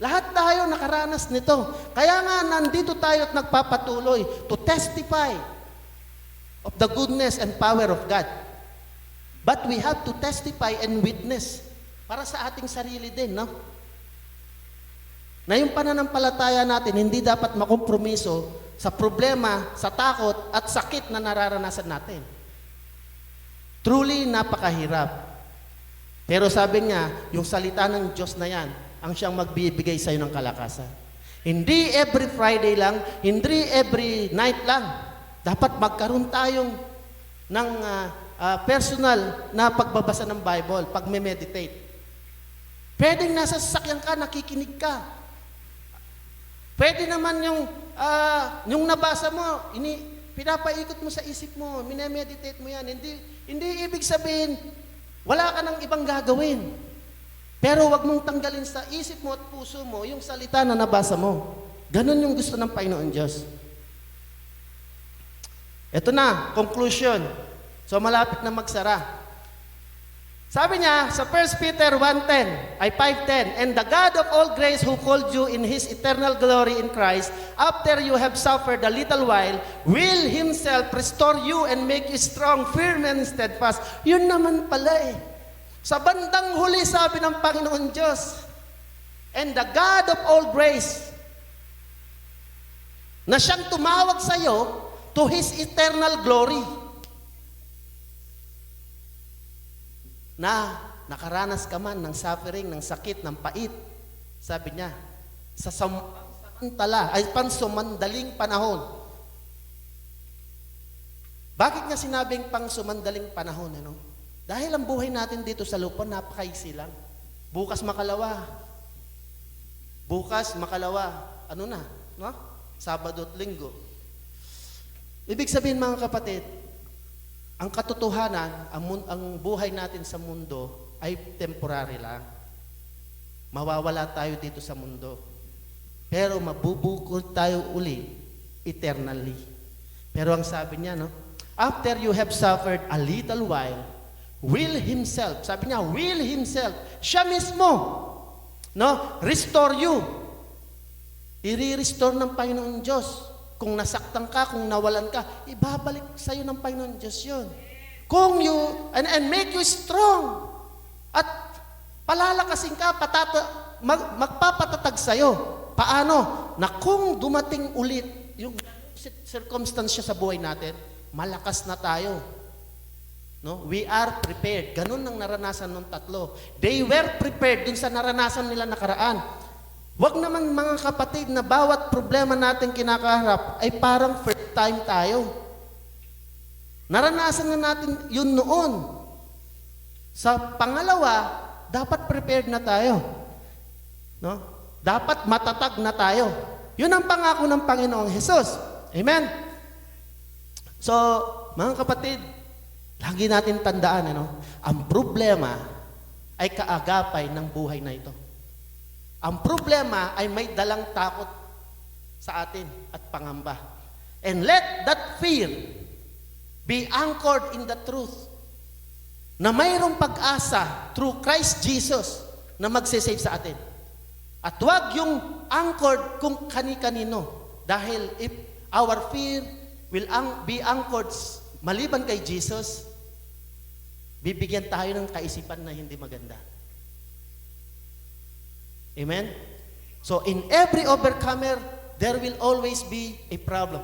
Lahat tayo nakaranas nito. Kaya nga, nandito tayo at nagpapatuloy to testify of the goodness and power of God. But we have to testify and witness para sa ating sarili din, no? Na yung pananampalataya natin, hindi dapat makompromiso sa problema, sa takot, at sakit na nararanasan natin. Truly, napakahirap. Pero sabi niya, yung salita ng Diyos na yan, ang siyang magbibigay sa iyo ng kalakasan. Hindi every Friday lang, hindi every night lang. Dapat magkaroon tayong ng personal na pagbabasa ng Bible, pag-meditate. Pwedeng nasa sasakyan ka, nakikinig ka. Pwede naman yung nabasa mo, pinapaikot mo sa isip mo, minemeditate mo yan. Hindi ibig sabihin, wala ka nang ibang gagawin. Pero wag mong tanggalin sa isip mo at puso mo yung salita na nabasa mo. Ganon yung gusto ng Panginoon Diyos. Ito na, conclusion. So malapit na magsara. Sabi niya sa 1 Peter 1:10, ay 5:10, and the God of all grace who called you in His eternal glory in Christ, after you have suffered a little while, will Himself restore you and make you strong, firm, and steadfast. Yun naman pala eh. Sa bandang huli, sabi ng Panginoon Diyos, and the God of all grace, na siyang tumawag sa iyo to His eternal glory, na nakaranas ka man ng suffering, ng sakit, ng pait. Sabi niya, sa pansumandaling panahon. Bakit nga sinabing pangsumandaling panahon? Ano? Dahil ang buhay natin dito sa lupa, napakaiksi lang. Bukas makalawa, ano na? No? Sabado at Linggo. Ibig sabihin mga kapatid, ang katotohanan, ang buhay natin sa mundo ay temporary lang. Mawawala tayo dito sa mundo. Pero mabubukod tayo uli eternally. Pero ang sabi niya, no? After you have suffered a little while, will Himself, sabi niya, will Himself, siya mismo, no? Restore you. I-restore ng Panginoon Diyos. Kung nasaktan ka, kung nawalan ka, ibabalik sa iyo ng Panginoon Diyos yun. Kung and make you strong. At palalakasin ka, magpapatatag sa iyo. Paano? Na kung dumating ulit yung circumstance sa buhay natin, malakas na tayo. No? We are prepared. Ganun ang naranasan ng tatlo. They were prepared dun sa naranasan nila nakaraan. Huwag naman mga kapatid na bawat problema natin kinakaharap ay parang first time tayo. Naranasan na natin yun noon. Sa pangalawa, dapat prepared na tayo. No? Dapat matatag na tayo. Yun ang pangako ng Panginoong Hesus. Amen? So, mga kapatid, lagi natin tandaan, ang problema ay kaagapay ng buhay na ito. Ang problema ay may dalang takot sa atin at pangamba. And let that fear be anchored in the truth na mayroong pag-asa through Christ Jesus na magsisave sa atin. At huwag yung anchored kung kani-kanino. Dahil if our fear will be anchored maliban kay Jesus, bibigyan tayo ng kaisipan na hindi maganda. Amen? So, in every overcomer, there will always be a problem.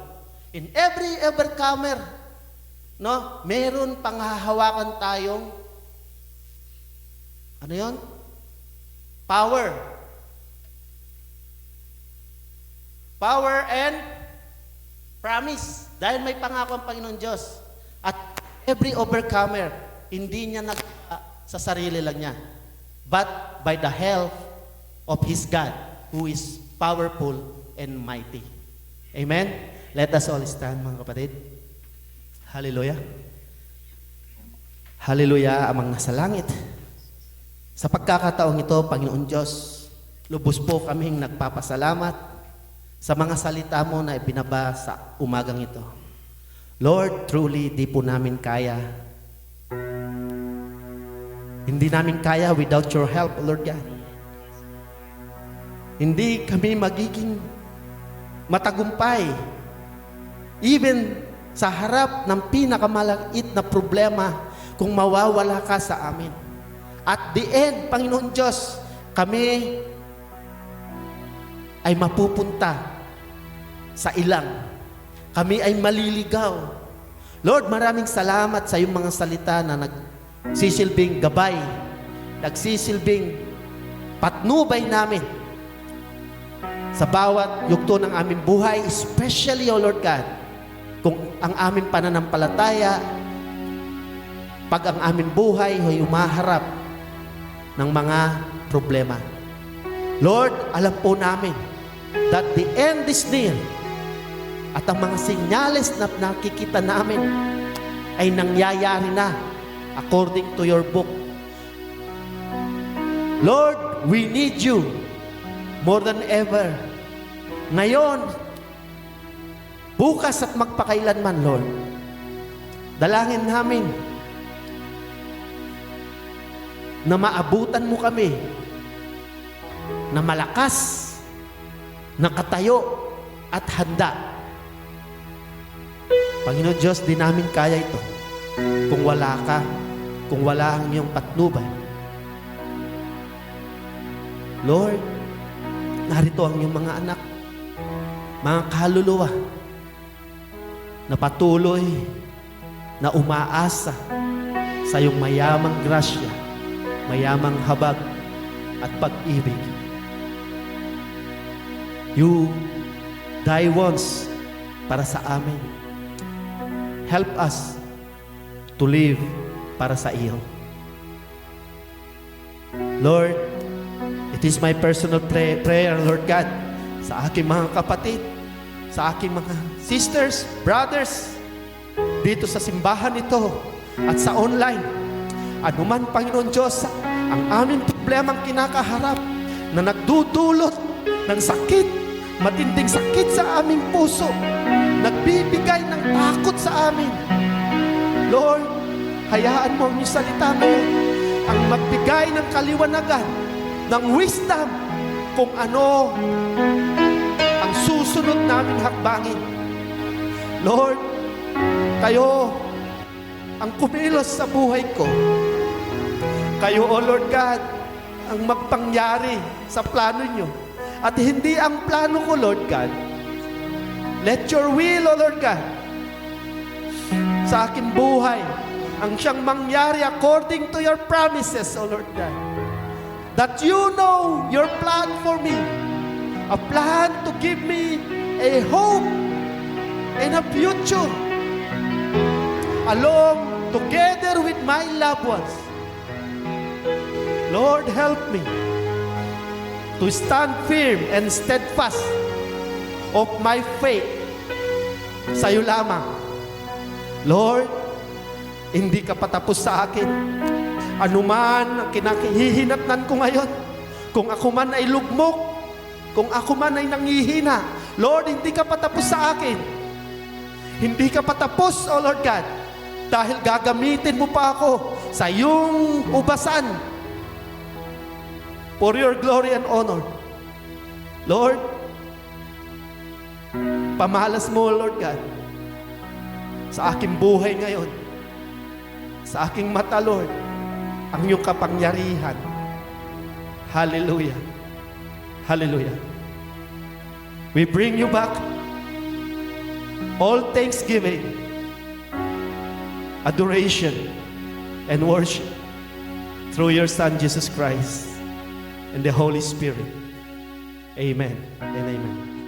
In every overcomer, meron panghahawakan tayong, ano yon? Power. Power and promise. Dahil may pangako ang Panginoon Diyos. At every overcomer, hindi niya sa sarili lang niya, but by the help of His God, who is powerful and mighty. Amen? Let us all stand, mga kapatid. Hallelujah. Hallelujah, amang nasa langit. Sa pagkakataong ito, Panginoon Diyos, lubos po kaming nagpapasalamat sa mga salita mo na ibinaba sa umagang ito. Lord, truly, di po namin kaya. Hindi namin kaya without your help, Lord God. Hindi kami magiging matagumpay even sa harap ng pinakamaliit na problema kung mawawala ka sa amin. At the end, Panginoon Diyos, kami ay mapupunta sa ilang. Kami ay maliligaw. Lord, maraming salamat sa iyong mga salita na nagsisilbing gabay, nagsisilbing patnubay namin sa bawat yugto ng aming buhay, especially, O Lord God, kung ang aming pananampalataya, pag ang aming buhay ay umaharap ng mga problema. Lord, alam po namin that the end is near at ang mga senyales na nakikita namin ay nangyayari na according to your book. Lord, we need you more than ever. Ngayon, bukas at magpakailanman, Lord, dalangin namin na maabutan mo kami na malakas, nakatayo at handa. Panginoon Diyos, di namin kaya ito kung wala ka, kung wala ang iyong patnubay. Lord, narito ang iyong mga anak, mga kaluluwa, na patuloy na umaasa sa iyong mayamang grasya, mayamang habag at pag-ibig. You die once para sa amin. Help us to live para sa iyo. Lord, it is my personal prayer, Lord God, sa aking mga kapatid, sa aking mga sisters, brothers, dito sa simbahan ito at sa online. Anuman, Panginoon Diyos, ang aming problemang kinakaharap na nagdudulot ng sakit, matinding sakit sa aming puso, nagbibigay ng takot sa amin. Lord, hayaan mo ang iyong salita ngayon ang magbigay ng kaliwanagan, ng wisdom kung ano susunod naming hakbangin. Lord, kayo ang kumilos sa buhay ko. Kayo, O Lord God, ang magpangyari sa plano nyo. At hindi ang plano ko, Lord God. Let your will, O Lord God, sa aking buhay, ang siyang mangyari according to your promises, O Lord God. That you know your plan for me. A plan to give me a hope and a future. Along, together with my loved ones. Lord, help me to stand firm and steadfast of my faith sa iyo lamang. Lord, hindi ka patapos sa akin. Anuman ang kinahihinatnan ko ngayon, kung ako man ay lugmok, kung ako man ay nanghihina, Lord, hindi ka patapos sa akin. Hindi ka patapos, O Lord God, dahil gagamitin mo pa ako sa iyong ubasan for your glory and honor. Lord, pamalas mo, Lord God, sa aking buhay ngayon, sa aking mata, Lord, ang iyong kapangyarihan. Hallelujah. Hallelujah. We bring you back all thanksgiving, adoration, and worship through your Son, Jesus Christ, and the Holy Spirit. Amen and amen.